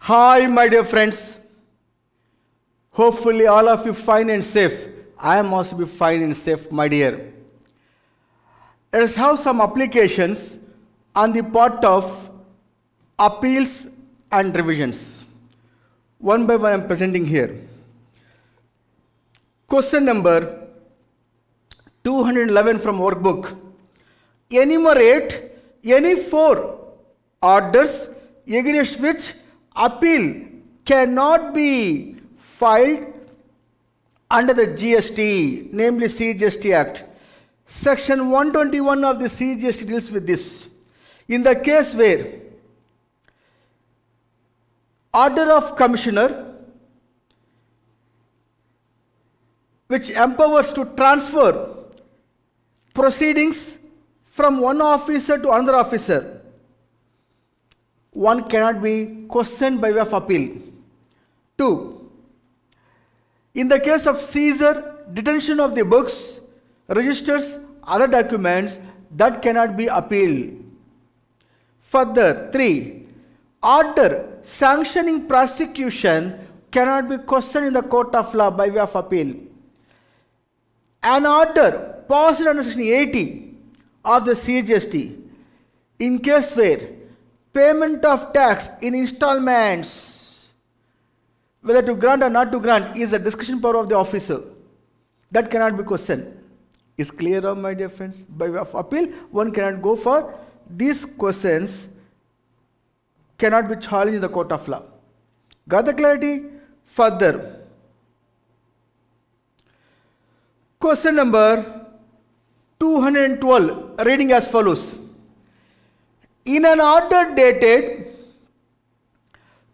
Hi, my dear friends. Hopefully, all of you fine and safe. I am also be fine and safe, my dear. Let us have some applications on the part of appeals and revisions. One by one, I am presenting here. Question number 211 from workbook. Enumerate any four orders against which appeal cannot be filed under the GST, namely CGST Act. Section 121 of the CGST deals with this. In the case where order of commissioner which empowers to transfer proceedings from one officer to another officer, one cannot be questioned by way of appeal. 2. In the case of seizure, detention of the books, registers, other documents, that cannot be appealed. Further, 3. Order sanctioning prosecution cannot be questioned in the court of law by way of appeal. An order passed under section 80 of the CGST, in case where payment of tax in installments, whether to grant or not to grant, is a discretion power of the officer. That cannot be questioned. Is clear, my dear friends? By way of appeal, one cannot go for these questions, cannot be challenged in the court of law. Got the clarity? Further, question number 212, reading as follows. In an order dated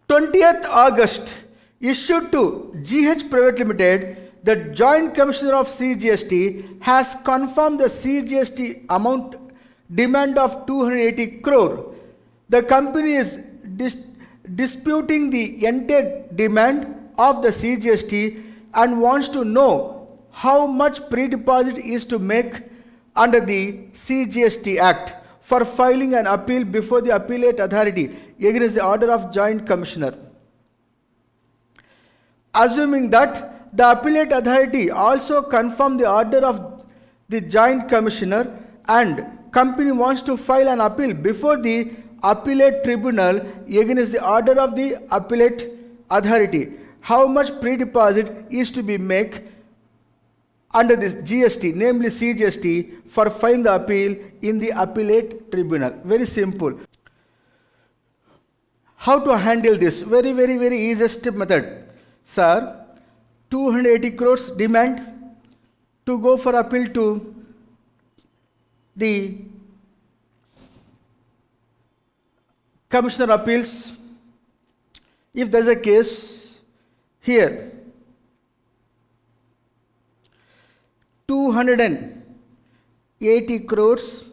20th August issued to GH Private Limited, the Joint Commissioner of CGST has confirmed the CGST amount demand of 280 crore. The company is disputing the entire demand of the CGST and wants to know how much pre-deposit is to make under the CGST Act for filing an appeal before the appellate authority against the order of Joint Commissioner. Assuming that the appellate authority also confirmed the order of the Joint Commissioner and company wants to file an appeal before the appellate tribunal against the order of the appellate authority, how much pre-deposit is to be made under this GST, namely CGST, for filing the appeal in the appellate tribunal? Very simple. How to handle this? Very easiest method. Sir, 280 crores demand to go for appeal to the Commissioner Appeals. If there is a case here, 280 crores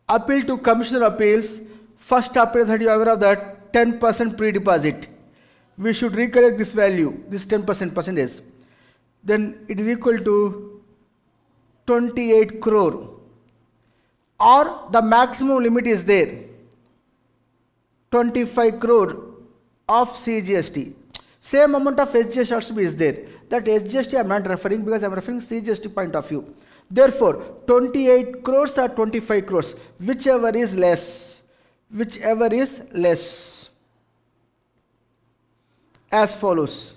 appeal to Commissioner Appeals. First appeal authority, you are aware of that, 10% pre-deposit. We should recollect this value, this 10% percentage. Then it is equal to 28 crore. Or the maximum limit is there, 25 crore of CGST. Same amount of SGST also is there. That SGST I am not referring because I am referring CGST point of view. Therefore, 28 crores or 25 crores, whichever is less, as follows.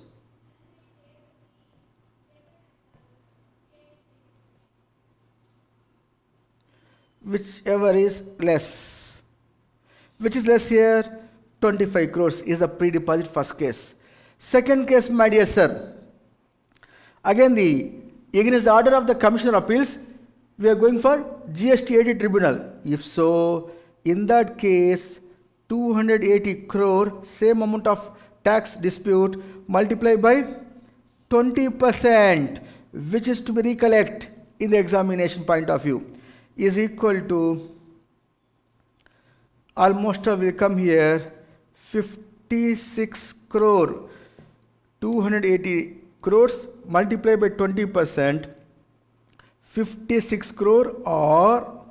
Whichever is less. Which is less here? 25 crores is a pre-deposit first case. Second case, my dear sir, again against the order of the Commissioner of Appeals, we are going for GST 80 tribunal. If so, in that case, 280 crore, same amount of tax dispute, multiplied by 20%, which is to be recollect in the examination point of view, is equal to, almost will come here, 56 crore. 280 crores multiplied by 20%, 56 crore, or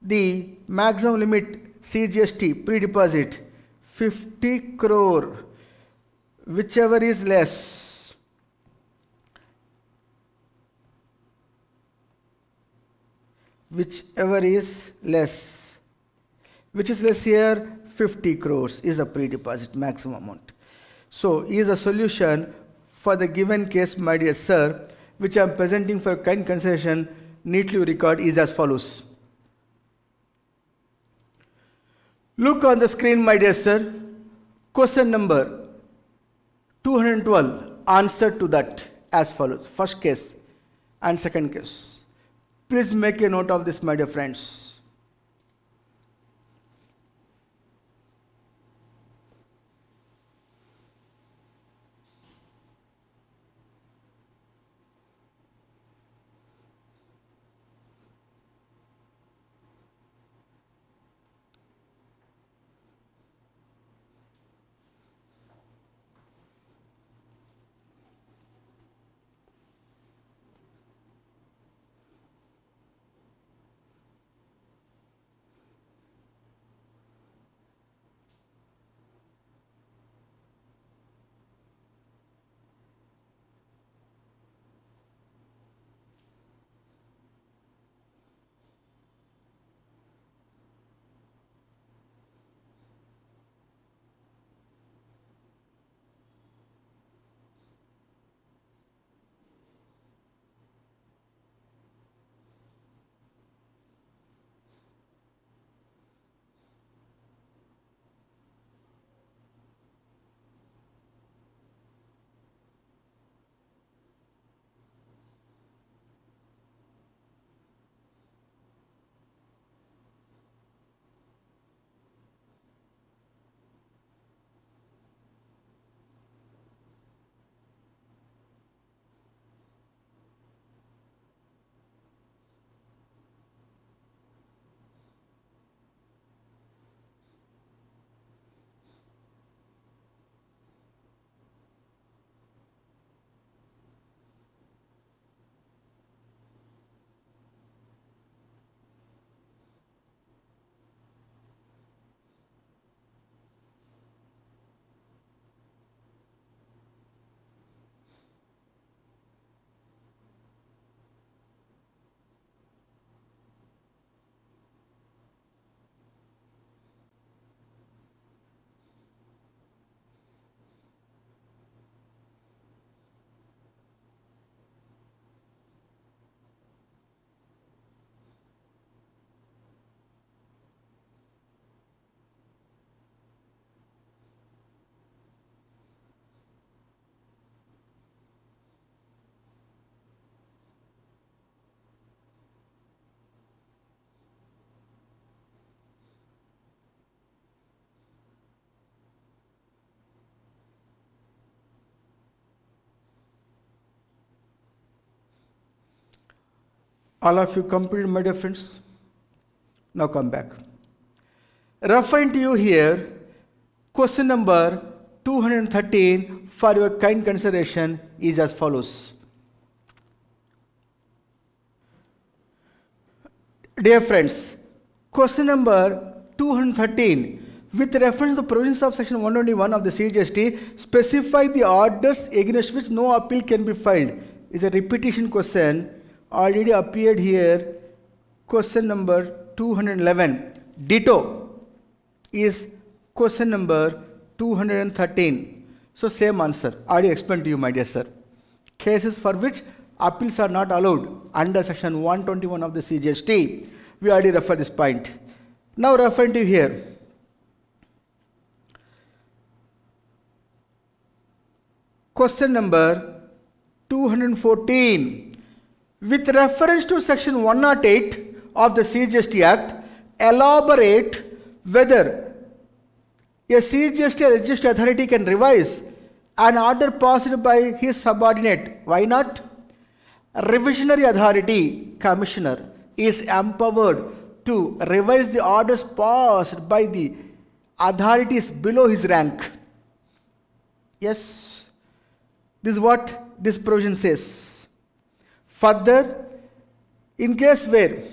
the maximum limit CGST pre-deposit 50 crore, whichever is less. Whichever is less. Which is less here? 50 crores is the pre-deposit maximum amount. So, is a solution for the given case, my dear sir, which I am presenting for kind consideration, neatly record is as follows. Look on the screen, my dear sir. Question number 212. Answer to that as follows. First case and second case. Please make a note of this, my dear friends. All of you completed, my dear friends? Now come back. Referring to you here, question number 213 for your kind consideration is as follows. Dear friends, question number 213, with reference to the provisions of section 121 of the CGST, specify the orders against which no appeal can be filed. Is a repetition question, already appeared here. Question number 211. Ditto is question number 213. So same answer. Already explained to you, my dear sir. Cases for which appeals are not allowed under section 121 of the CGST. We already referred this point. Now referring to here. Question number 214. With reference to section 108 of the CGST Act, elaborate whether a CGST registered authority can revise an order passed by his subordinate. Why not? Revisionary authority, commissioner, is empowered to revise the orders passed by the authorities below his rank. Yes, this is what this provision says. Further, in case where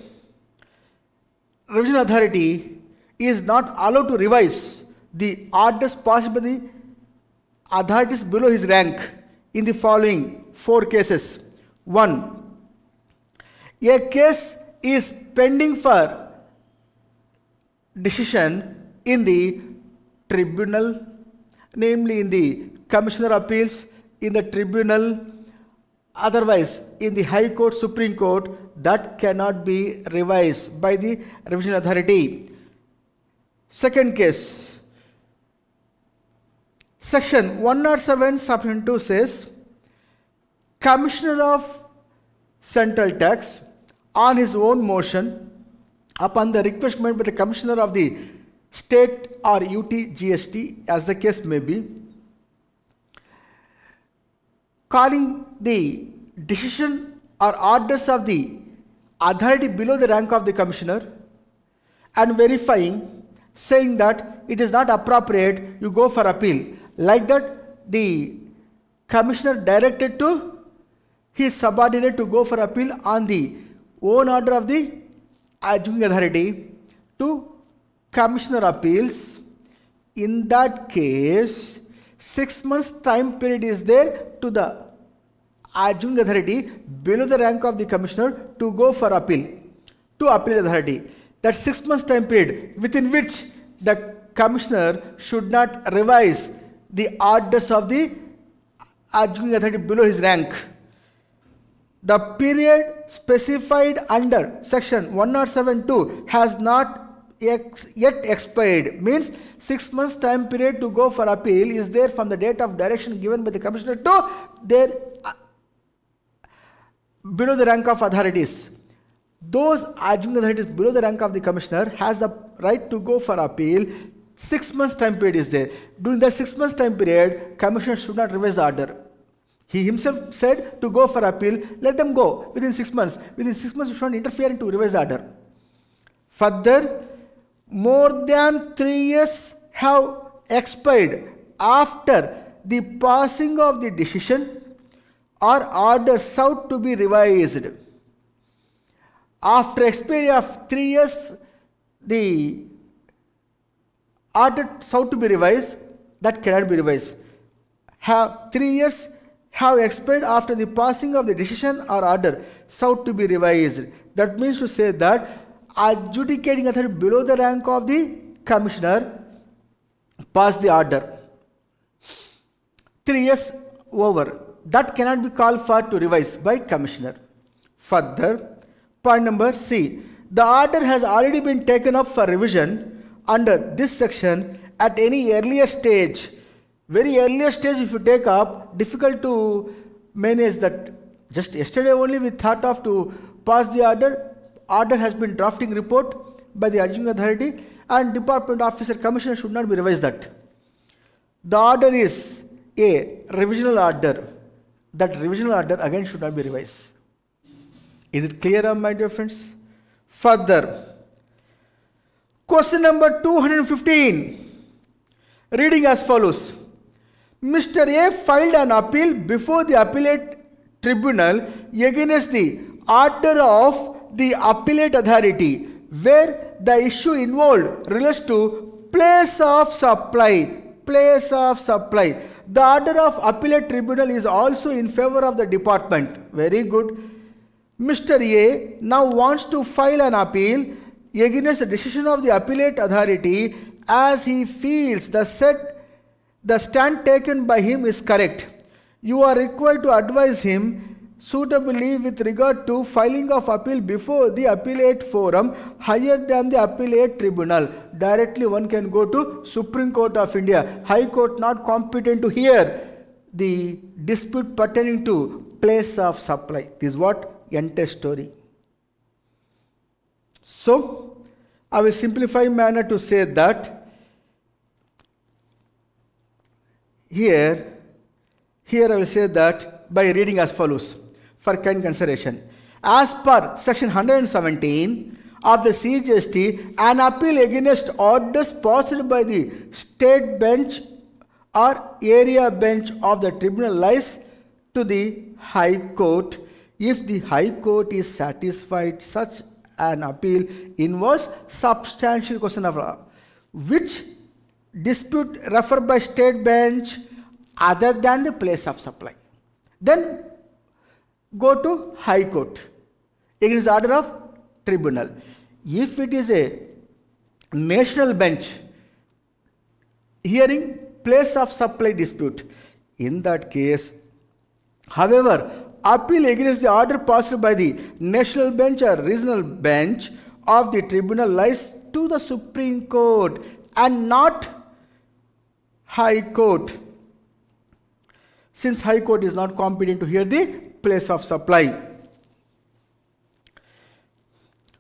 revision authority is not allowed to revise the orders passed by the authorities below his rank in the following 4 cases. 1. A case is pending for decision in the tribunal, namely in the Commissioner of Appeals, in the tribunal, otherwise in the High Court, Supreme Court, that cannot be revised by the revision authority. Second case, Section 107 Subsection 2 says, Commissioner of Central Tax, on his own motion, upon the request made by the Commissioner of the State or UT GST, as the case may be, calling the decision or orders of the authority below the rank of the Commissioner and verifying, saying that it is not appropriate, you go for appeal. Like that, the Commissioner directed to his subordinate to go for appeal on the own order of the adjudicating authority to Commissioner of Appeals. In that case, 6 months time period is there to the adjudicating authority below the rank of the Commissioner to go for appeal to appeal authority. That 6 months time period within which the Commissioner should not revise the orders of the adjudicating authority below his rank. The period specified under Section 107(2) has not yet expired, means 6 months time period to go for appeal is there from the date of direction given by the Commissioner to their below the rank of authorities. Those adjudicating authorities below the rank of the Commissioner has the right to go for appeal. 6 months time period is there. During that 6 months time period, Commissioner should not revise the order. He himself said to go for appeal, let them go within 6 months. Within 6 months, you should not interfere and to revise the order. Further, more than 3 years have expired after the passing of the decision or order sought to be revised. After expiry of 3 years, the order sought to be revised, that cannot be revised. 3 years have expired after the passing of the decision or order sought to be revised. That means to say that adjudicating authority below the rank of the Commissioner passed the order. 3 years over. That cannot be called for to revise by Commissioner. Further, point number C. The order has already been taken up for revision under this section at any earlier stage. Very earlier stage if you take up, difficult to manage that. Just yesterday only we thought of to pass the order. Order has been drafting report by the adjudicating authority and department officer Commissioner should not be revised that. The order is a revisional order. That revisional order again should not be revised. Is it clear, my dear friends? Further, question number 215, reading as follows. Mr. A filed an appeal before the appellate tribunal against the order of the appellate authority where the issue involved relates to place of supply. Place of supply. The order of appellate tribunal is also in favor of the department. Very good. Mr. A now wants to file an appeal against the decision of the appellate authority as he feels the stand taken by him is correct. You are required to advise him suitably with regard to filing of appeal before the appellate forum higher than the appellate tribunal. Directly one can go to Supreme Court of India. High Court not competent to hear the dispute pertaining to place of supply. This is what entire story. So, I will simplify manner to say that here I will say that by reading as follows for kind consideration. As per section 117 of the CGST, an appeal against orders passed by the state bench or area bench of the tribunal lies to the High Court if the High Court is satisfied such an appeal involves substantial question of law. Which dispute referred by state bench other than the place of supply? Then go to High Court against the order of tribunal. If it is a national bench hearing place of supply dispute, in that case, however, appeal against the order passed by the national bench or regional bench of the tribunal lies to the Supreme Court and not High Court, since High Court is not competent to hear the place of supply.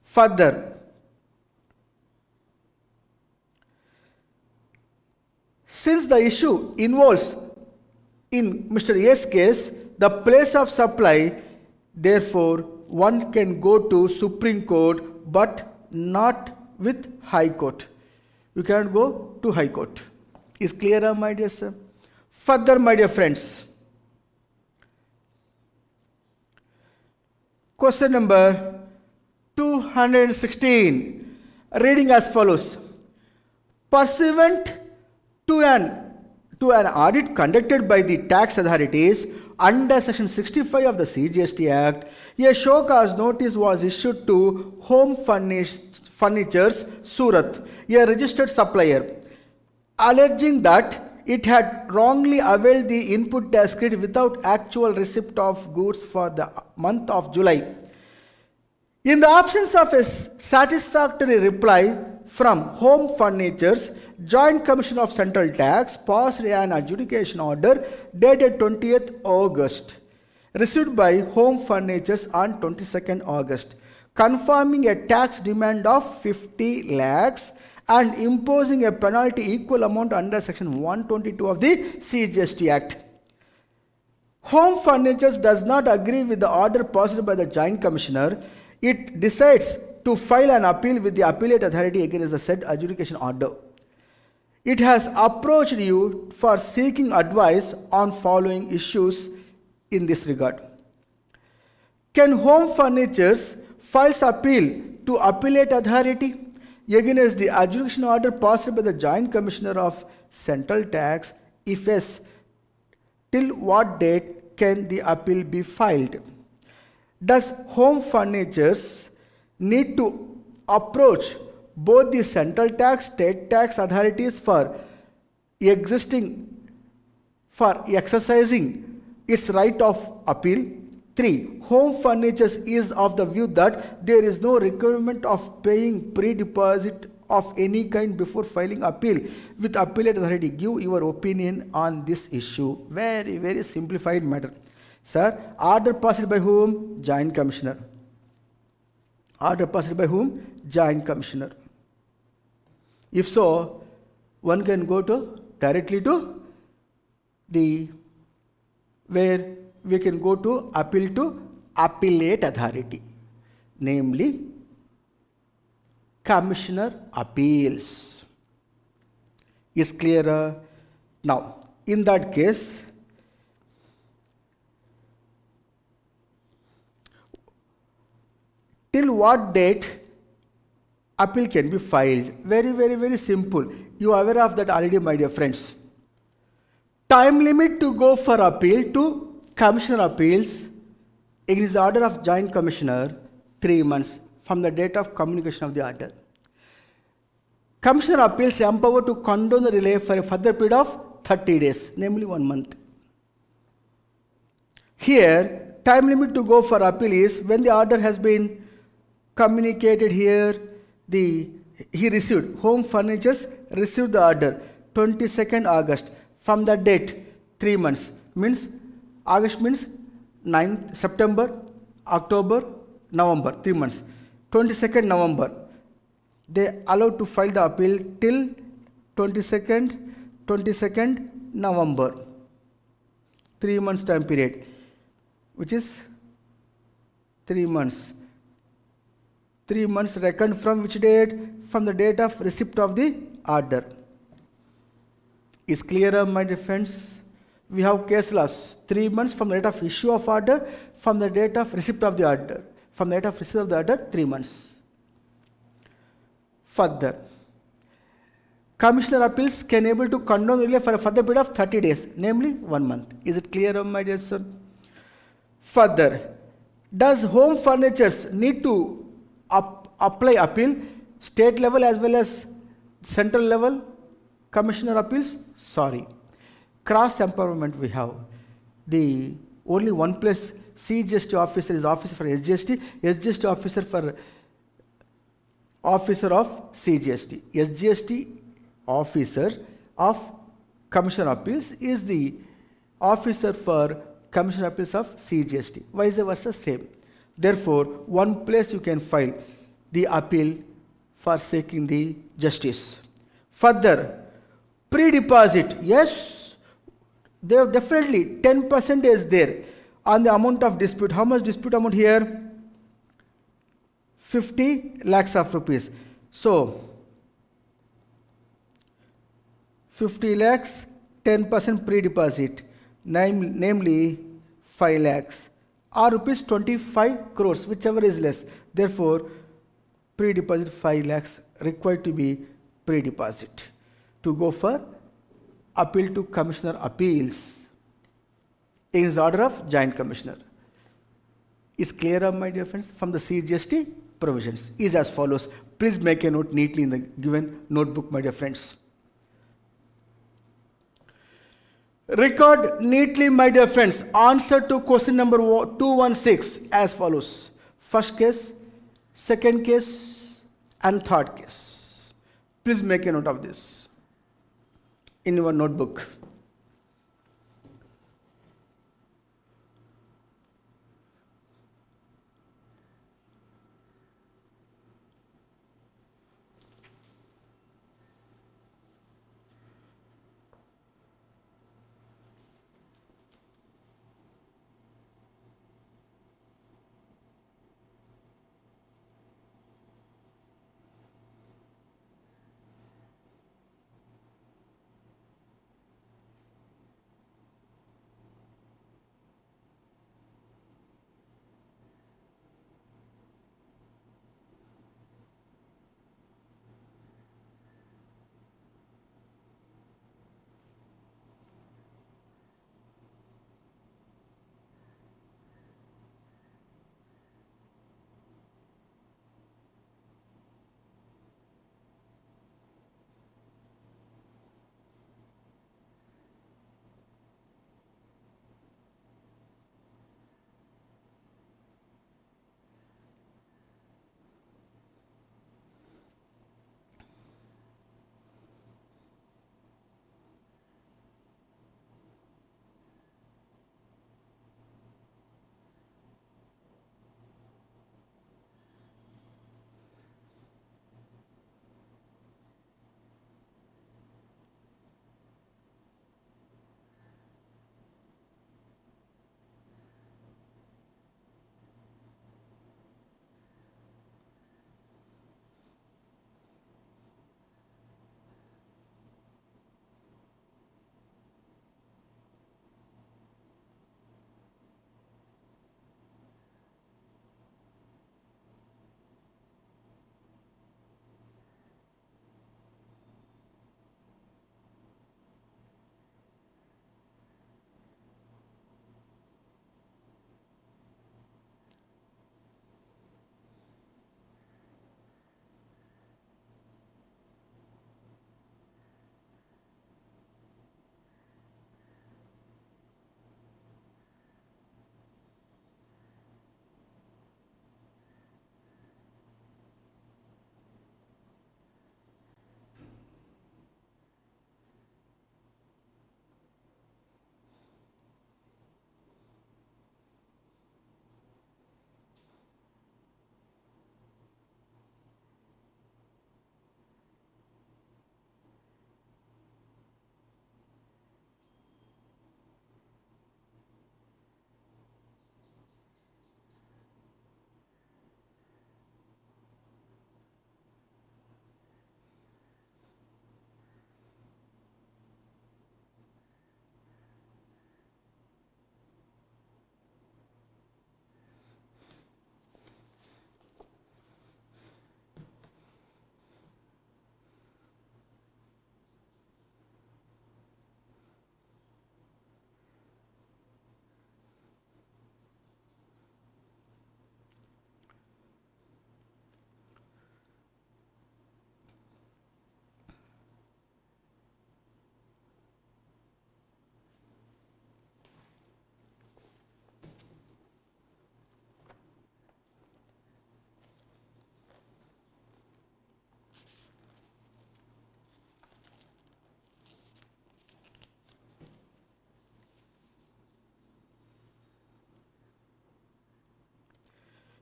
Further, since the issue involves in Mr. A's case the place of supply, therefore one can go to Supreme Court but not with High Court. You cannot go to High Court. Is clear, my dear sir? Further, my dear friends, question number 216, reading as follows. Pursuant to an audit conducted by the tax authorities under section 65 of the CGST Act, a show cause notice was issued to Home Furnitures Surat, a registered supplier, alleging that it had wrongly availed the input tax credit without actual receipt of goods for the month of July. In the absence of a satisfactory reply from Home Furnitures, Joint Commission of Central Tax passed an adjudication order dated 20th August, received by Home Furnitures on 22nd August, confirming a tax demand of 50 lakhs and imposing a penalty equal amount under section 122 of the CGST Act. Home Furnitures does not agree with the order passed by the Joint Commissioner. It decides to file an appeal with the appellate authority against the said adjudication order. It has approached you for seeking advice on following issues in this regard. Can Home Furnitures file appeal to appellate authority against the adjudication order passed by the Joint Commissioner of Central Tax? If yes, till what date can the appeal be filed? Does Home Furnitures need to approach both the central tax, state tax authorities for exercising its right of appeal? 3. Home Furnitures is of the view that there is no requirement of paying pre-deposit of any kind before filing appeal with appellate authority. Give your opinion on this issue. Very, very simplified matter. Sir, order passed by whom? Joint Commissioner. Order passed by whom? Joint Commissioner. If so, one can go to directly to the where we can go to appeal to appellate authority, namely Commissioner Appeals. Is clearer? Now, in that case, till what date appeal can be filed? Very, very, very simple. You are aware of that already, my dear friends. Time limit to go for appeal to Commissioner Appeals against the order of Joint Commissioner, 3 months from the date of communication of the order. Commissioner Appeals empowered to condone the delay for a further period of 30 days, namely 1 month. Here, time limit to go for appeal is when the order has been communicated here, he received, Home Furnitures received the order 22nd August. From that date, 3 months, means August means 9th September, October, November, 3 months. 22nd November, they allowed to file the appeal till 22nd November, 3 months time period, which is 3 months. 3 months reckoned from which date? From the date of receipt of the order. Is clearer, my dear friends? We have case laws. 3 months from the date of issue of order, from the date of receipt of the order. From the date of receipt of the order, 3 months. Further, Commissioner appeals can able to condone relief for a further period of 30 days, namely 1 month. Is it clear, my dear son? Further, does home furnitures need to apply appeal state level as well as central level? Commissioner appeals? Sorry. Cross empowerment we have. The only one place CGST officer is officer for SGST, SGST officer for officer of CGST. SGST officer of Commissioner Appeals is the officer for Commissioner Appeals of CGST. Vice versa, same. Therefore, one place you can file the appeal for seeking the justice. Further, pre-deposit. Yes, they have definitely 10% is there on the amount of dispute. How much dispute amount here? 50 lakhs of rupees. So, 50 lakhs, 10% pre-deposit, namely 5 lakhs, or rupees 25 crores, whichever is less. Therefore, pre-deposit 5 lakhs required to be pre-deposit to go for appeal to Commissioner Appeals in his order of Joint Commissioner. Is clear, my dear friends? From the CGST provisions is as follows. Please make a note neatly in the given notebook, my dear friends. Record neatly, my dear friends, answer to question number 216 as follows. First case, second case, and third case. Please make a note of this in your notebook.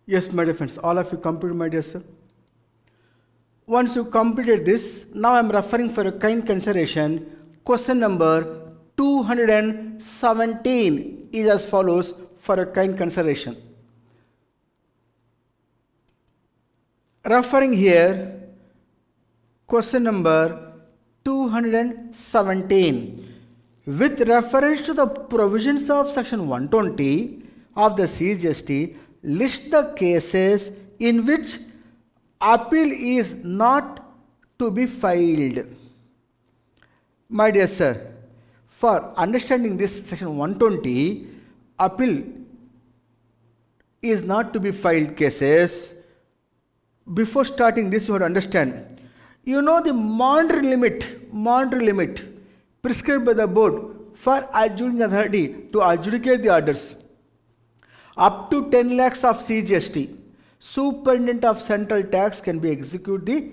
Yes, my dear friends, all of you completed, my dear sir. Once you completed this, now I am referring for a kind consideration. Question number 217 is as follows for a kind consideration. Referring here, question number 217. With reference to the provisions of section 120 of the CGST, list the cases in which appeal is not to be filed. My dear sir, for understanding this section 120, appeal is not to be filed cases, before starting this you have to understand. You know the monetary limit prescribed by the board for adjudicating authority to adjudicate the orders. Up to 10 lakhs of CGST, Superintendent of Central Tax can be execute the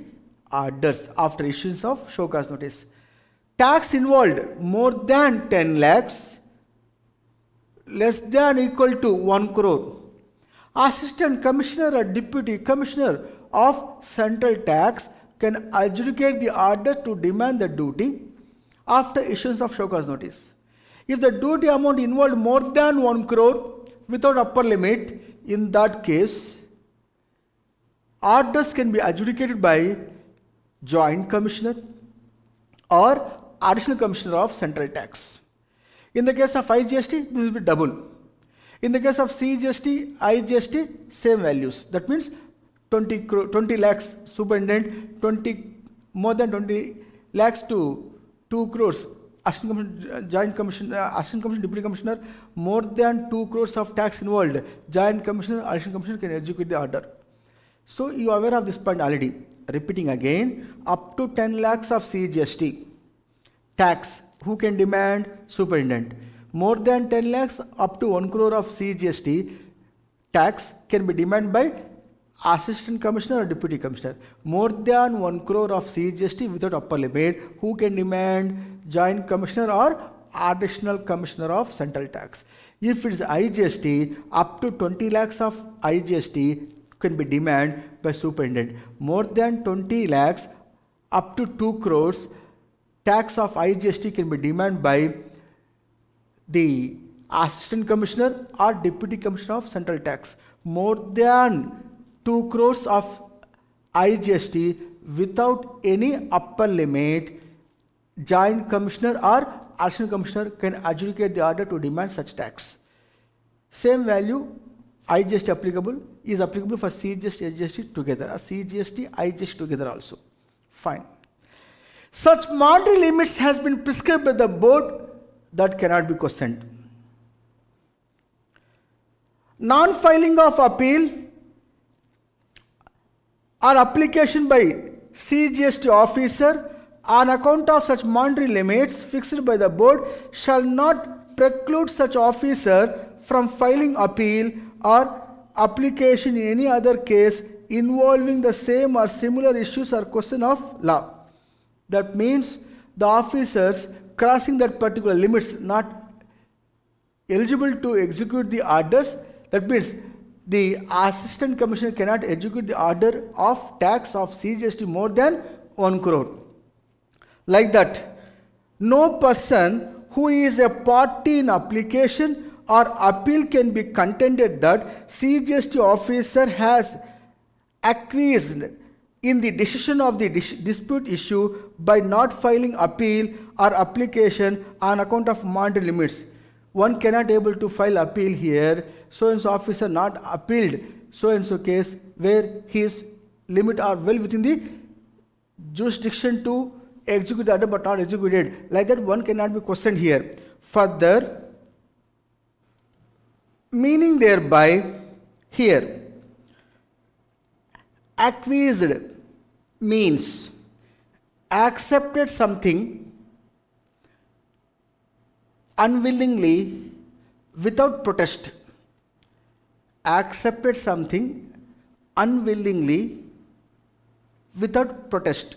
orders after issuance of show cause notice. Tax involved more than 10 lakhs, less than or equal to 1 crore. Assistant Commissioner or Deputy Commissioner of Central Tax can adjudicate the order to demand the duty after issuance of show cause notice. If the duty amount involved more than 1 crore without upper limit, in that case, orders can be adjudicated by Joint Commissioner or Additional Commissioner of Central Tax. In the case of IGST, this will be double. In the case of CGST, IGST, same values. That means 20 lakhs superintendent, more than 20 lakhs to 2 crores. Joint Commissioner, Assistant Commissioner, Deputy Commissioner, more than 2 crores of tax involved. Joint Commissioner, Additional Commissioner can execute the order. So you are aware of this point already. Repeating again, up to 10 lakhs of CGST tax, who can demand? Superintendent. More than 10 lakhs up to 1 crore of CGST tax can be demanded by Assistant Commissioner or Deputy Commissioner. More than 1 crore of CGST without upper limit, who can demand? Joint Commissioner or Additional Commissioner of Central Tax. If it is IGST, up to 20 lakhs of IGST can be demanded by Superintendent. More than 20 lakhs up to 2 crores tax of IGST can be demanded by the Assistant Commissioner or Deputy Commissioner of Central Tax. More than 2 crores of IGST without any upper limit, Joint Commissioner or Additional Commissioner can adjudicate the order to demand such tax. Same value IGST applicable is applicable for CGST, IGST together, or CGST, IGST together also. Fine. Such monetary limits has been prescribed by the board that cannot be questioned. Non-filing of appeal or application by CGST officer on account of such monetary limits fixed by the board shall not preclude such officer from filing appeal or application in any other case involving the same or similar issues or question of law. That means the officers crossing that particular limits not eligible to execute the orders. That means the Assistant Commissioner cannot execute the order of tax of CGST more than 1 crore. Like that, no person who is a party in application or appeal can be contended that CGST officer has acquiesced in the decision of the dispute issue by not filing appeal or application on account of monetary limits. One cannot able to file appeal here, so and so officer not appealed so and so case where his limit are well within the jurisdiction to execute the order but not executed. Like that one cannot be questioned here. Further, meaning thereby here, acquiesced means accepted something unwillingly without protest. Accepted something unwillingly without protest.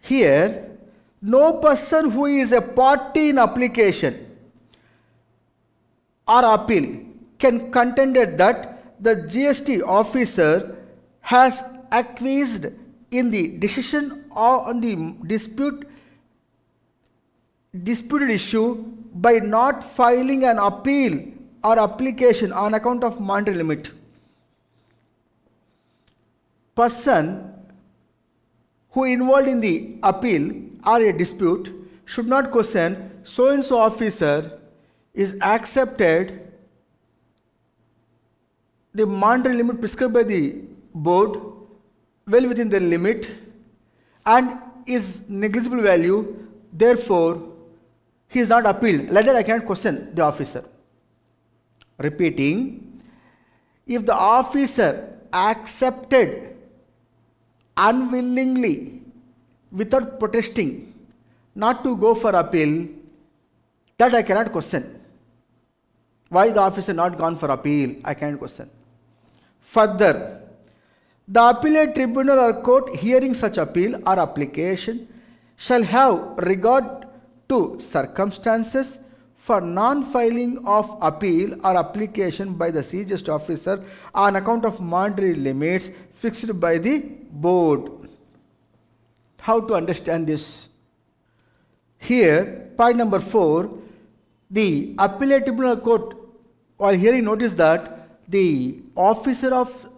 Here, no person who is a party in application or appeal can contend that the GST officer has acquiesced in the decision on the disputed issue by not filing an appeal or application on account of monetary limit. Person who involved in the appeal or a dispute should not question so and so officer is accepted the monetary limit prescribed by the board well within the limit and is negligible value, therefore he is not appealed. Like that I cannot question the officer. Repeating, if the officer accepted unwillingly without protesting not to go for appeal, that I cannot question. Why the officer not gone for appeal? I cannot question. Further, the appellate tribunal or court hearing such appeal or application shall have regard to circumstances for non-filing of appeal or application by the CGST officer on account of monetary limits fixed by the board. How to understand this? Here, point number 4, the appellate tribunal court while hearing notice that the officer of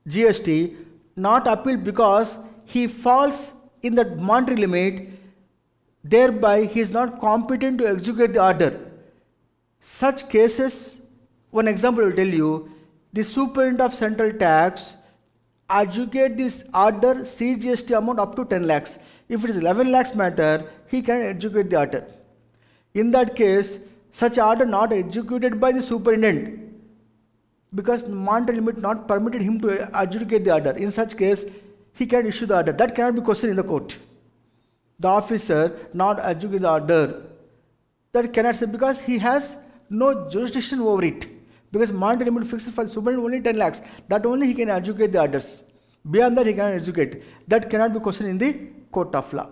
GST not appealed because he falls in the monetary limit, thereby he is not competent to execute the order. Such cases, one example I will tell you, the superintendent of central tax adjudicate this order CGST amount up to 10 lakhs. If it is 11 lakhs matter, he can execute the order. In that case, such order not executed by the superintendent because monetary limit not permitted him to adjudicate the order. In such case, he can issue the order. That cannot be questioned in the court. The officer not adjudicate the order, that cannot say because he has no jurisdiction over it. Because monetary limit fixed for the superintendent only 10 lakhs. That only he can adjudicate the orders. Beyond that he cannot execute. That cannot be questioned in the court of law.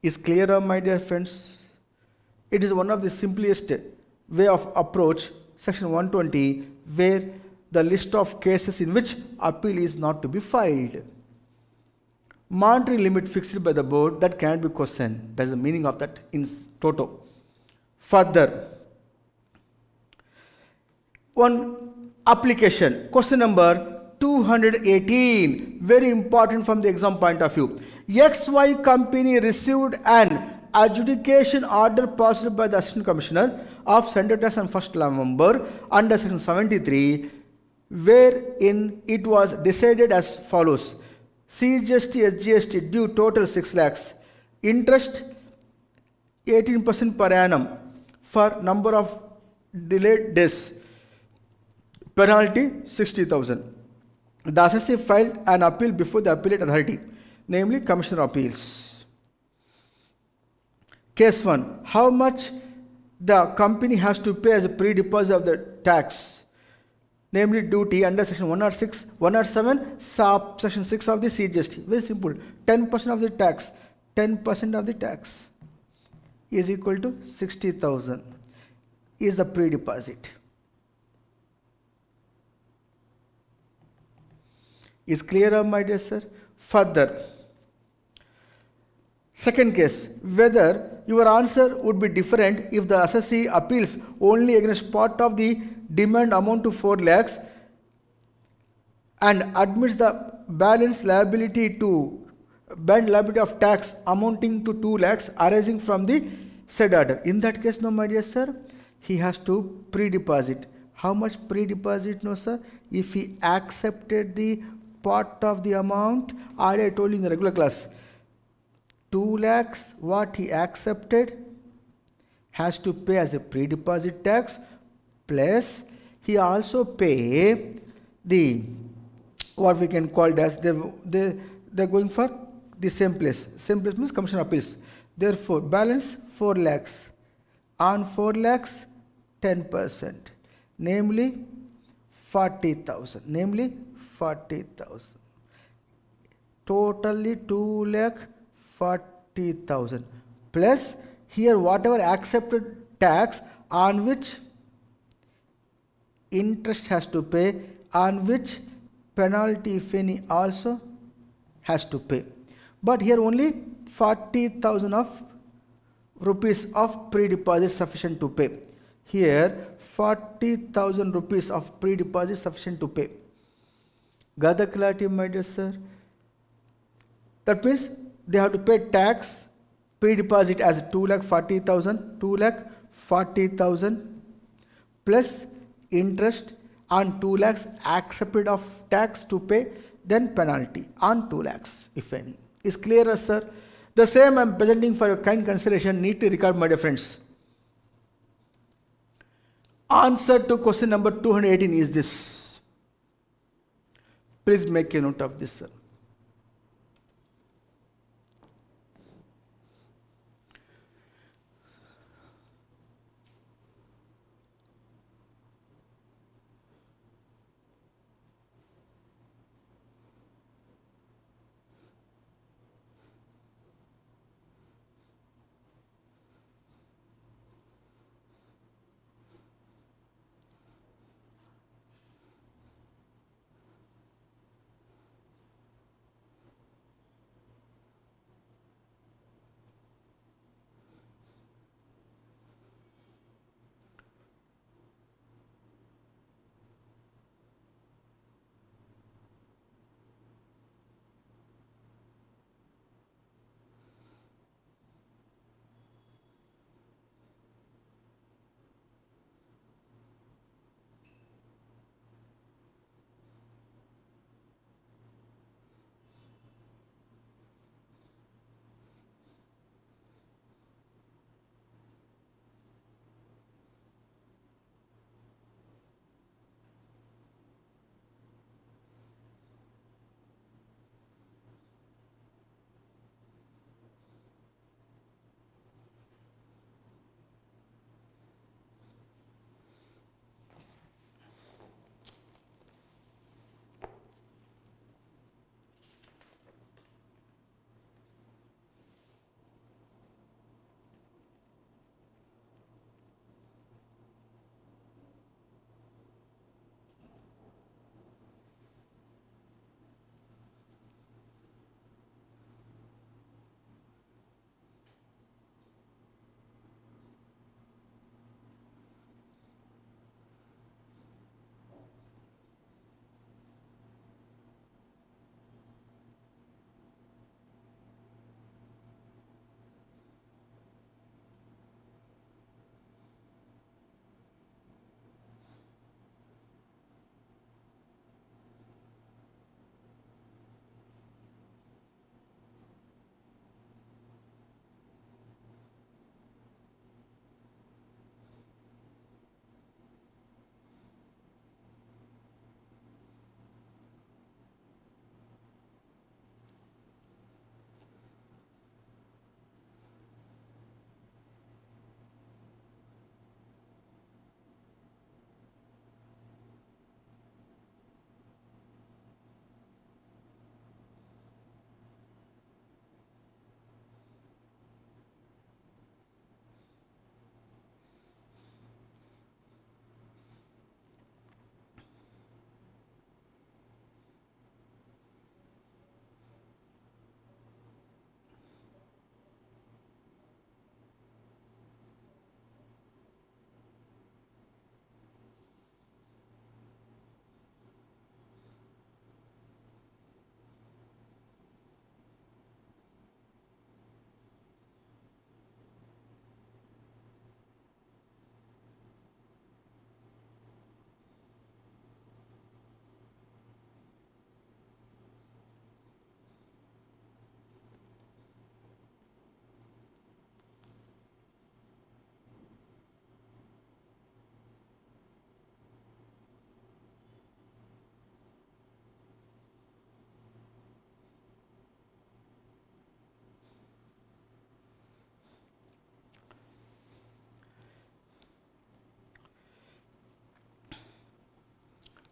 Is clear, my dear friends? It is one of the simplest way of approach, section 120, where the list of cases in which appeal is not to be filed. Monetary limit fixed by the board, that cannot be questioned. That is the meaning of that in toto. Further, one application, question number 218, very important from the exam point of view. XY company received an adjudication order passed by the Assistant Commissioner of Central Tax on 1st November under section 73, wherein it was decided as follows: CGST, SGST due total 6 lakhs, interest 18% per annum for number of delayed days, penalty 60,000. The assessee filed an appeal before the appellate authority, namely Commissioner of Appeals. Case 1. How much the company has to pay as a pre-deposit of the tax, namely duty under section 106, 107, subsection 6 of the CGST. Very simple. 10% of the tax. 10% of the tax is equal to 60,000 is the pre-deposit. Is clear, my dear sir? Further, second case, whether your answer would be different if the assessee appeals only against part of the demand amount to 4 lakhs and admits the balance liability of tax amounting to 2 lakhs arising from the said order. In that case, no, my dear sir, he has to pre-deposit. How much pre-deposit? No, sir. If he accepted the part of the amount, I told you in the regular class, 2 lakhs what he accepted has to pay as a pre-deposit tax, plus he also pay the what we can call as they're going for the same place. Same place means Commission of Appeals. Therefore, balance 4 lakhs. On 4 lakhs, 10%, namely 40,000. Namely 40,000. Totally 2 lakh 40,000. Plus here whatever accepted tax on which interest has to pay, on which penalty, if any, also has to pay. But here only 40,000 of rupees of pre-deposit sufficient to pay. Here 40,000 rupees of pre-deposit sufficient to pay. Got the clarity, my dear sir? That means they have to pay tax, pre-deposit as 2,40,000, 2,40,000 plus interest on 2 lakhs accepted of tax to pay, then penalty on 2 lakhs, if any. Is clear, sir? The same I am presenting for your kind consideration. Need to record, my dear friends. Answer to question number 218 is this. Please make a note of this, sir.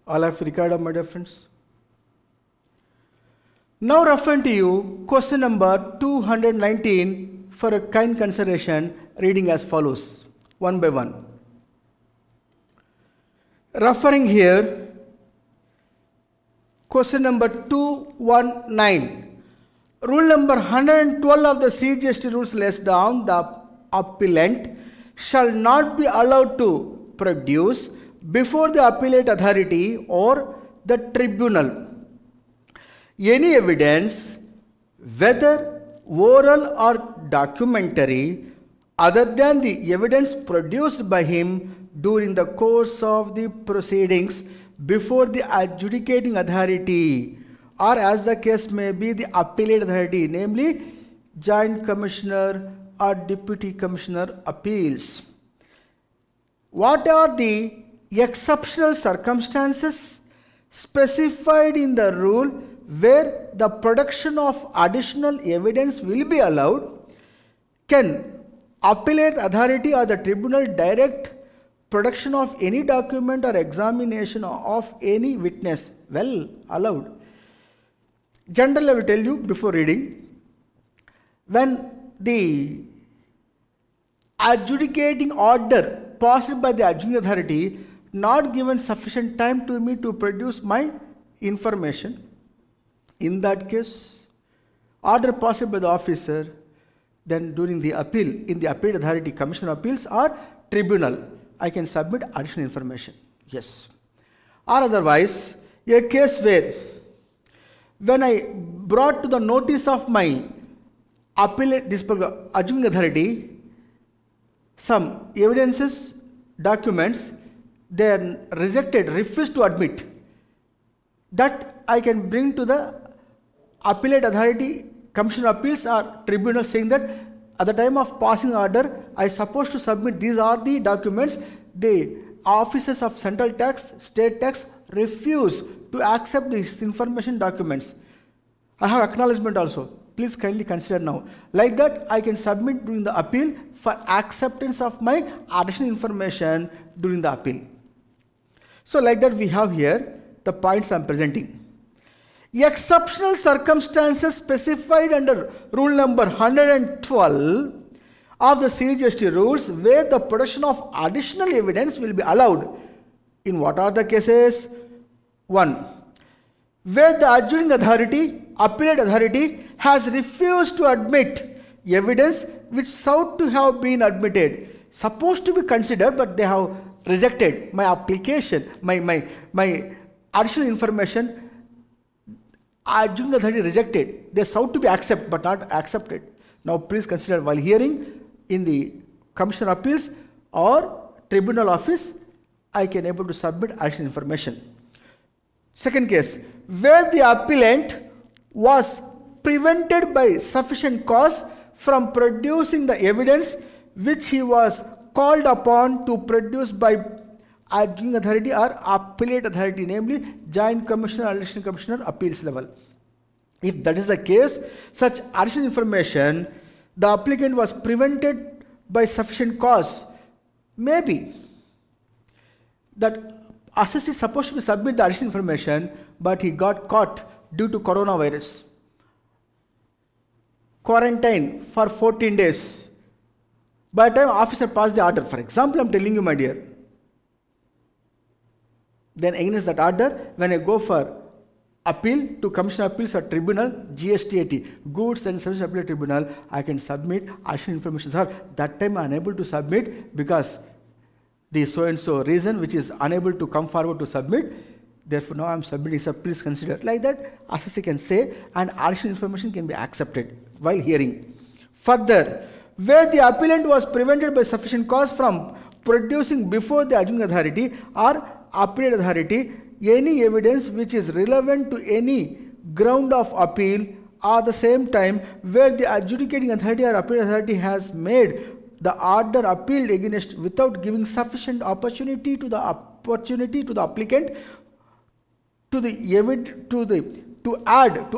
All have recorded, my dear friends. Now referring to you question number 219 for a kind consideration, reading as follows, one by one. Referring here, question number 219. Rule number 112 of the CGST rules lays down the appellant shall not be allowed to produce before the appellate authority or the tribunal any evidence, whether oral or documentary, other than the evidence produced by him during the course of the proceedings before the adjudicating authority, or as the case may be, the appellate authority, namely Joint Commissioner or Deputy Commissioner Appeals. What are the exceptional circumstances specified in the rule where the production of additional evidence will be allowed? Can appellate authority or the tribunal direct production of any document or examination of any witness? Well, allowed. Generally, I will tell you before reading, when the adjudicating order passed by the adjudicating authority not given sufficient time to me to produce my information, in that case, order passed by the officer, then during the appeal, in the appeal authority, Commissioner of Appeals or tribunal, I can submit additional information. Yes. Or otherwise, a case where when I brought to the notice of my appellate, this adjudicating authority, some evidences, documents, they are rejected, refused to admit, that I can bring to the appellate authority, Commissioner of Appeals or tribunal, saying that at the time of passing order, I supposed to submit, these are the documents. The officers of central tax, state tax refuse to accept these information documents. I have acknowledgement also. Please kindly consider now. Like that, I can submit during the appeal for acceptance of my additional information during the appeal. So like that, we have here the points I am presenting. Exceptional circumstances specified under rule number 112 of the CGST rules where the production of additional evidence will be allowed. In what are the cases? 1. Where the adjudicating authority, appellate authority has refused to admit evidence which sought to have been admitted, supposed to be considered, but they have rejected my application, my additional information. Adjudicating authority rejected. They sought to be accepted but not accepted. Now please consider, while hearing in the Commissioner of Appeals or tribunal office, I can able to submit additional information. Second case, where the appellant was prevented by sufficient cause from producing the evidence which he was called upon to produce by adjudicating authority or appellate authority, namely Joint Commissioner or Additional Commissioner Appeals level. If that is the case, such additional information, the applicant was prevented by sufficient cause. Maybe that assessee is supposed to submit the additional information, but he got caught due to coronavirus. Quarantine for 14 days. By the time officer passed the order, for example, I am telling you, my dear, then against that order, when I go for appeal to Commissioner of Appeals or Tribunal, GSTAT, Goods and Services Appellate Tribunal, I can submit additional information. Sir, that time I am unable to submit because the so and so reason which is unable to come forward to submit. Therefore, now I am submitting. Sir, please consider. Like that, assessee can say, and additional information can be accepted while hearing. Further, where the appellant was prevented by sufficient cause from producing before the adjudicating authority or appellate authority any evidence which is relevant to any ground of appeal, at the same time where the adjudicating authority or appellate authority has made the order appealed against without giving sufficient opportunity to the applicant to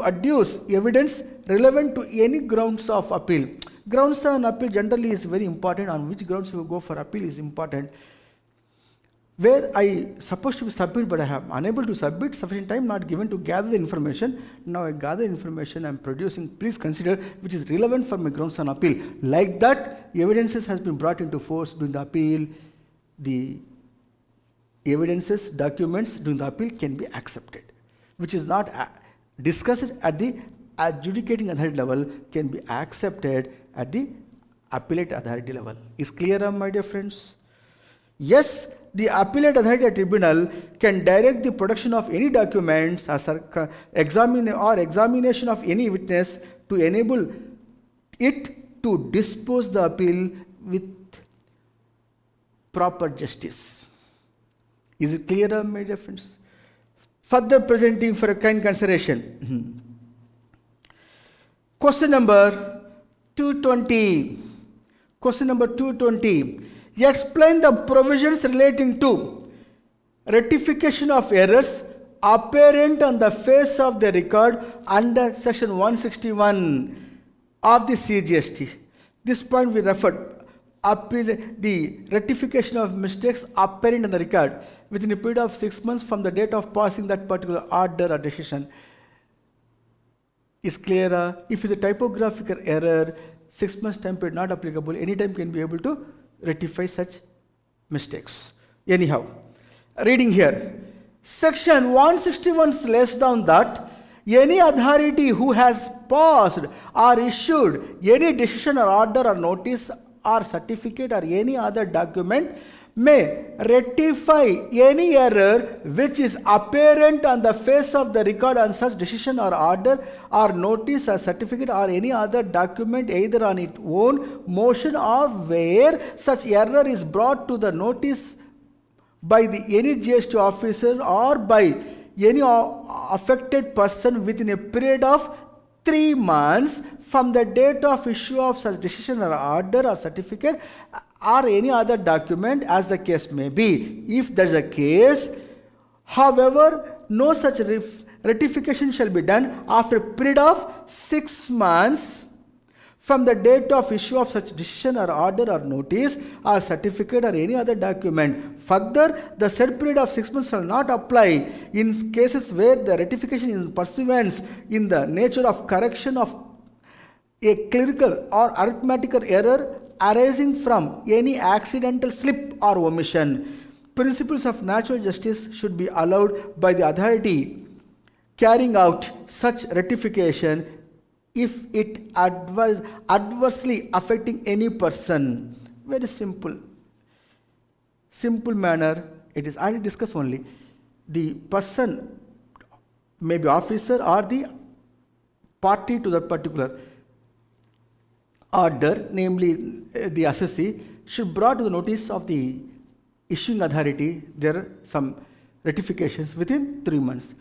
adduce evidence relevant to any grounds of appeal. Grounds on appeal generally is very important. On which grounds you go for appeal is important. Where I supposed to submit, but I am unable to submit, sufficient time not given to gather the information. Now I gather information I am producing. Please consider which is relevant for my grounds on appeal. Like that, evidences has been brought into force during the appeal. The evidences, documents during the appeal can be accepted, which is not discussed at the adjudicating authority level can be accepted at the appellate authority level. Is clear, my dear friends? Yes, the appellate authority tribunal can direct the production of any documents or examination of any witness to enable it to dispose the appeal with proper justice. Is it clear, my dear friends? Further presenting for a kind consideration. Question number 220. Question number 220. Explain the provisions relating to rectification of errors apparent on the face of the record under section 161 of the CGST. This point we referred. Appeal the rectification of mistakes apparent on the record within a period of 6 months from the date of passing that particular order or decision. Is clear? If it's a typographical error, 6 months time period not applicable, any time can be able to rectify such mistakes. Anyhow, reading here, section 161 lays down that any authority who has passed or issued any decision or order or notice or certificate or any other document may rectify any error which is apparent on the face of the record on such decision or order or notice or certificate or any other document either on its own motion or where such error is brought to the notice by any GST officer or by any affected person within a period of 3 months from the date of issue of such decision or order or certificate or any other document as the case may be. If there is a case, however, no such rectification shall be done after a period of 6 months from the date of issue of such decision or order or notice or certificate or any other document. Further, the said period of 6 months shall not apply in cases where the rectification is in pursuance in the nature of correction of a clerical or arithmetical error arising from any accidental slip or omission. Principles of natural justice should be allowed by the authority carrying out such rectification if it adversely affecting any person. Very simple manner it is. I will discuss only the person, maybe officer or the party to that particular order, namely the assessee, should brought to the notice of the issuing authority there are some rectifications within 3 months.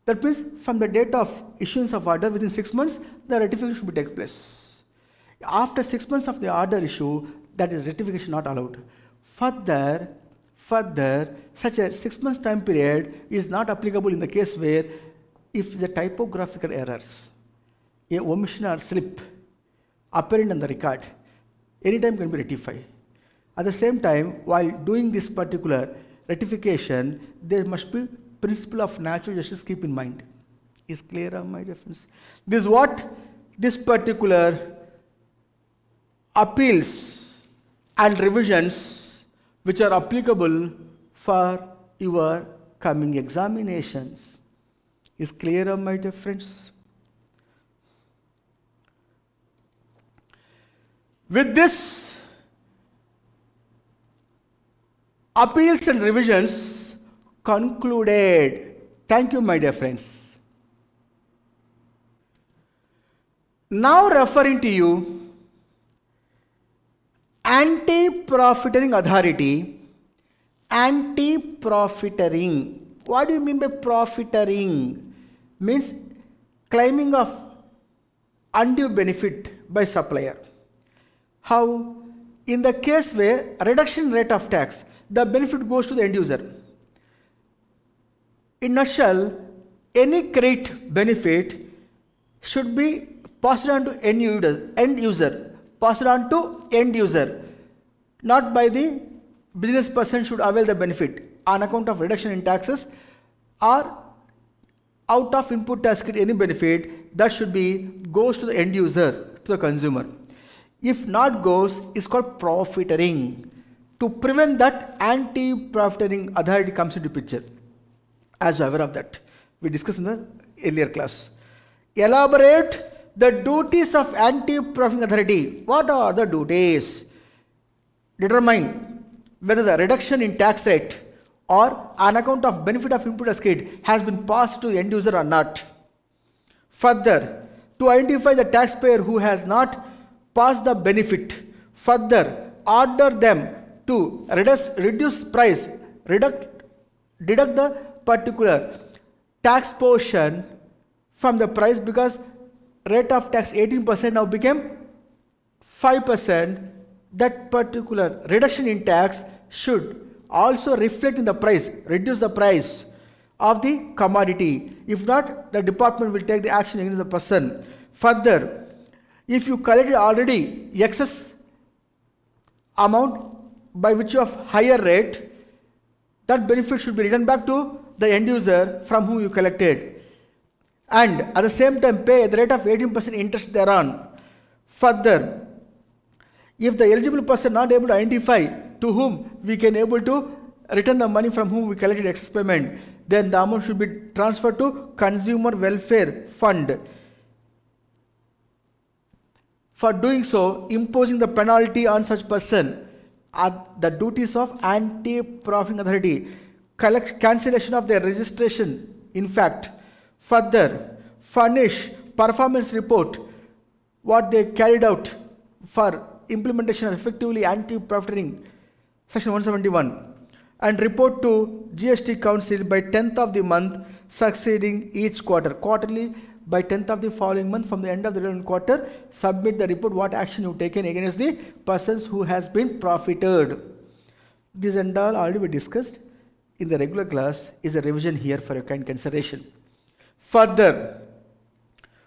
That means from the date of issuance of order within 6 months, the rectification should take place. After 6 months of the order issue, that is rectification not allowed. Further, such a 6 months time period is not applicable in the case where if the typographical errors, a omission or slip apparent on the record, anytime can be rectified. At the same time, while doing this particular rectification, there must be principle of natural justice keep in mind. Is clear, my dear friends? This is what this particular appeals and revisions which are applicable for your coming examinations. Is clear, my dear friends? With this, appeals and revisions concluded. Thank you, my dear friends. Now referring to you, anti-profiteering authority. Anti-profiteering. What do you mean by profiteering? Means claiming of undue benefit by supplier. How? In the case where reduction rate of tax, the benefit goes to the end user. In nutshell, any credit benefit should be passed on to end user, passed on to end user, not by the business person should avail the benefit on account of reduction in taxes or out of input tax credit, any benefit that should be goes to the end user, to the consumer. If not goes, it's called profiteering. to prevent that, anti-profiteering authority comes into picture. As you are aware of that, we discussed in the earlier class. Elaborate the duties of anti-profiteering authority. What are the duties? Determine whether the reduction in tax rate or an account of benefit of input as credit has been passed to the end user or not. Further, to identify the taxpayer who has not passed the benefit. Further, order them to reduce price, deduct the particular tax portion from the price, because rate of tax 18% now became 5%. That particular reduction in tax should also reflect in the price, reduce the price of the commodity. If not, the department will take the action against the person. Further, if you collected already excess amount by which of higher rate, that benefit should be returned back to the end user from whom you collected, and at the same time pay at the rate of 18% interest thereon. Further, if the eligible person not able to identify to whom we can able to return the money from whom we collected excess payment, then the amount should be transferred to Consumer Welfare Fund. For doing so, imposing the penalty on such person are the duties of anti-profiteering authority. Cancellation of their registration, in fact. Further, furnish performance report what they carried out for implementation of effectively anti-profiteering, section 171, and report to GST Council by 10th of the month succeeding each quarter. Quarterly, by 10th of the following month from the end of the relevant quarter, submit the report what action you've taken against the persons who has been profited. This and all already we discussed in the regular class, is a revision here for your kind consideration. Further,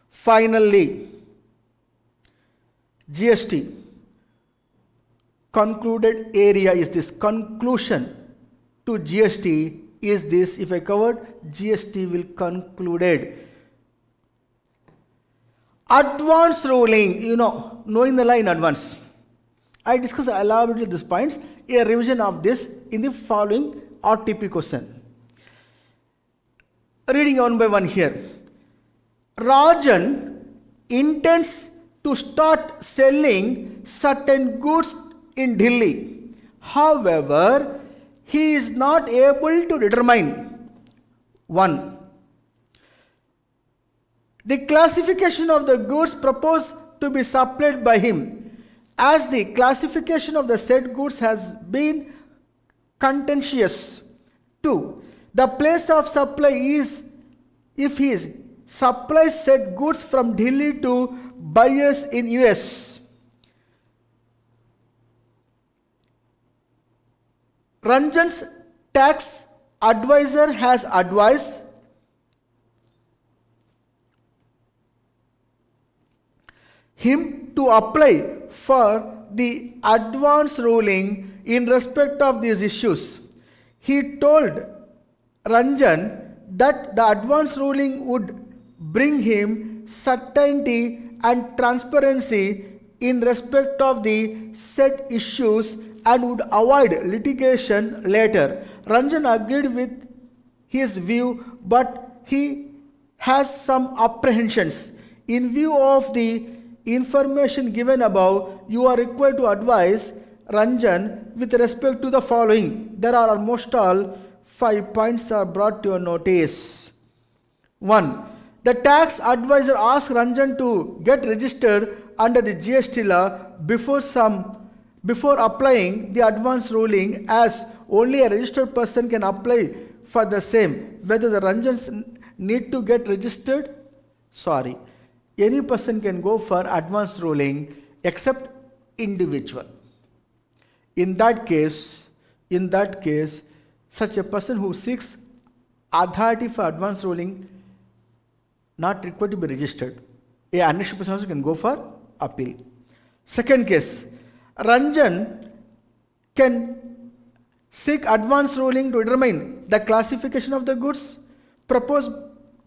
finally, GST concluded area is this. Conclusion to GST is this. If I covered, GST will concluded. Advance ruling, knowing the law in advance. I discussed elaborately these points. A revision of this in the following RTP question. Reading one by one here. Rajan intends to start selling certain goods in Delhi. However, he is not able to determine 1. The classification of the goods proposed to be supplied by him, as the classification of the said goods has been contentious. 2. The place of supply is if he supplies said goods from Delhi to buyers in US. Ranjan's tax advisor has advised him to apply for the advance ruling in respect of these issues. He told Ranjan that the advance ruling would bring him certainty and transparency in respect of the said issues and would avoid litigation later. Ranjan agreed with his view, but he has some apprehensions. In view of the information given above, you are required to advise Ranjan with respect to the following. There are almost all 5 points are brought to your notice. 1. The tax advisor asked Ranjan to get registered under the GST law before applying the advance ruling, as only a registered person can apply for the same. Whether the Ranjans need to get registered? Sorry. Any person can go for advance ruling except individual. In that case, such a person who seeks authority for advance ruling not required to be registered. A unregistered person also can go for appeal. Second case, Ranjan can seek advance ruling to determine the classification of the goods proposed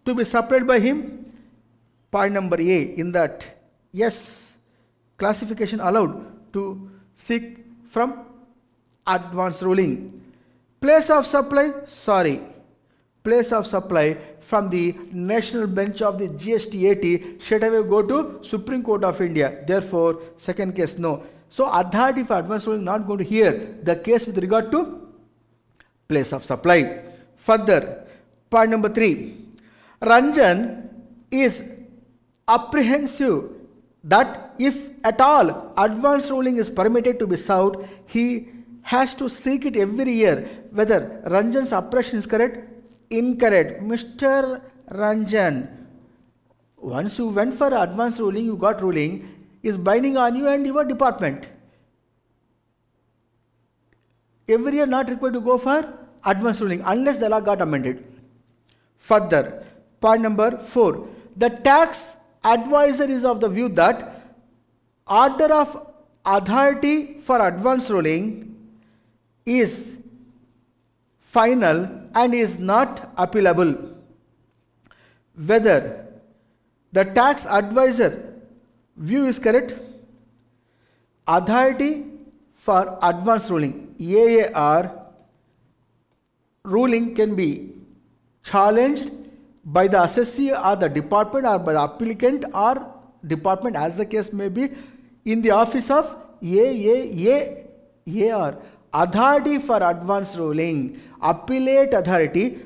to be supplied by him. Point number A, in that, yes, classification allowed to seek from advance ruling. Place of supply, place of supply from the national bench of the GST 80 straight away go to Supreme Court of India. Therefore, second case no. So, authority for advance ruling not going to hear the case with regard to place of supply. Further, point number 3. Ranjan is apprehensive that if at all advance ruling is permitted to be served, he has to seek it every year. Whether Ranjan's apprehension is correct? Incorrect. Mr. Ranjan, once you went for advance ruling, you got ruling, is binding on you and your department. Every year not required to go for advance ruling unless the law got amended. Further, point number 4. The tax advisor is of the view that order of authority for advance ruling is final and is not appealable. Whether the tax advisor view is correct? Authority for advance ruling, AAR, ruling can be challenged by the assessee or the department or by the applicant or department, as the case may be, in the office of AAR. Authority for advance ruling, appellate authority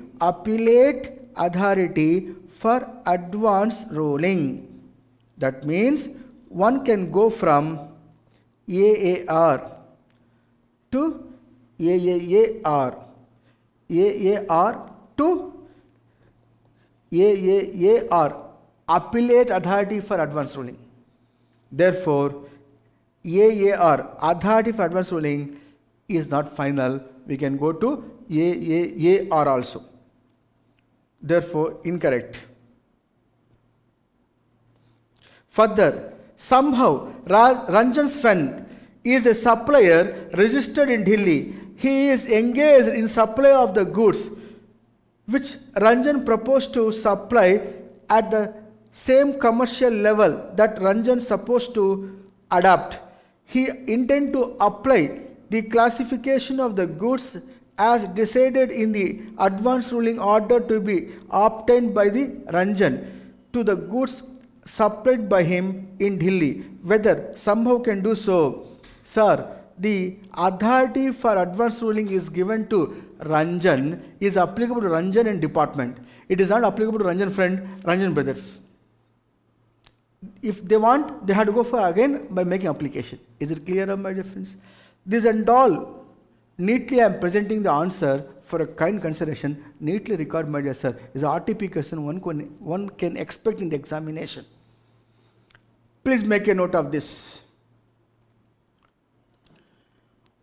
for advance ruling. That means one can go from AAR to AAR to AAR, appellate authority for advance ruling. Therefore, AAR, authority for advance ruling, is not final. We can go to AAR also. Therefore, incorrect. Further, somehow Ranjan's friend is a supplier registered in Delhi. He is engaged in supply of the goods which Ranjan proposed to supply at the same commercial level that Ranjan supposed to adopt. He intend to apply the classification of the goods as decided in the advance ruling order to be obtained by the Ranjan to the goods supplied by him in Delhi. Whether somehow can do so. Sir, the authority for advance ruling is given to Ranjan, is applicable to Ranjan and department. It is not applicable to Ranjan friend, Ranjan brothers. If they want, they have to go for again by making application. Is it clear, my dear friends? This and all, neatly I am presenting the answer for a kind consideration. Neatly record, my dear sir, is a RTP question one can expect in the examination. Please make a note of this.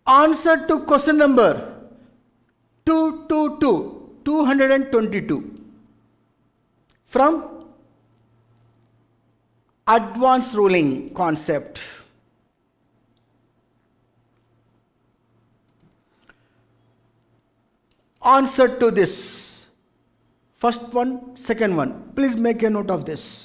Answer to question number 222 from advance ruling concept. Answer to this. First one, second one. Please make a note of this.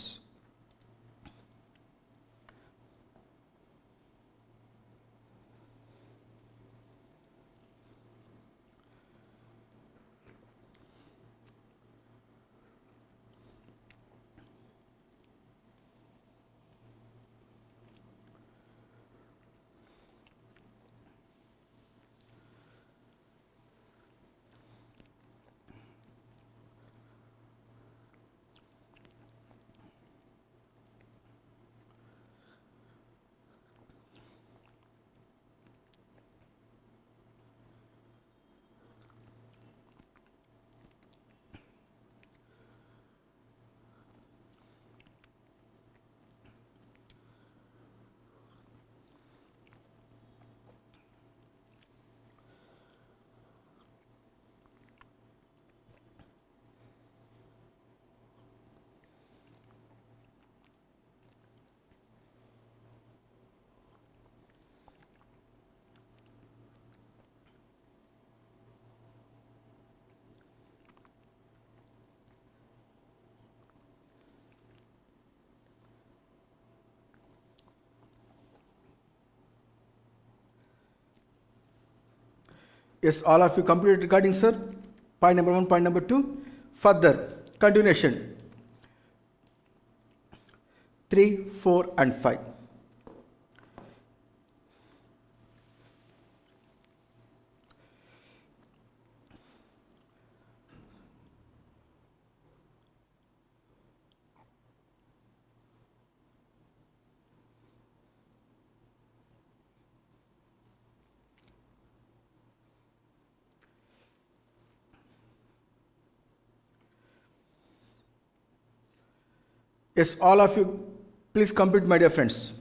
Yes, all of you completed recording, sir. Point number 1, point number 2. Further, continuation. 3, 4 and 5. Yes, all of you, please complete, my dear friends.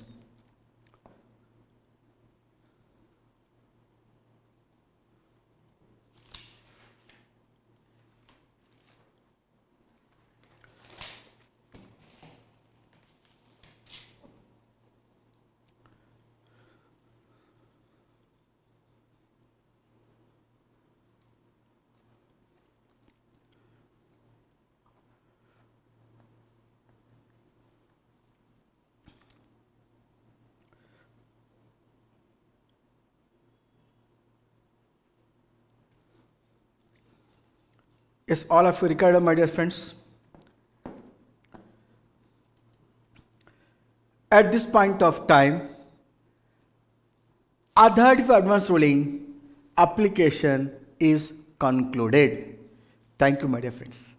Yes, all of you recorded, my dear friends. At this point of time, authority for advanced ruling application is concluded. Thank you, my dear friends.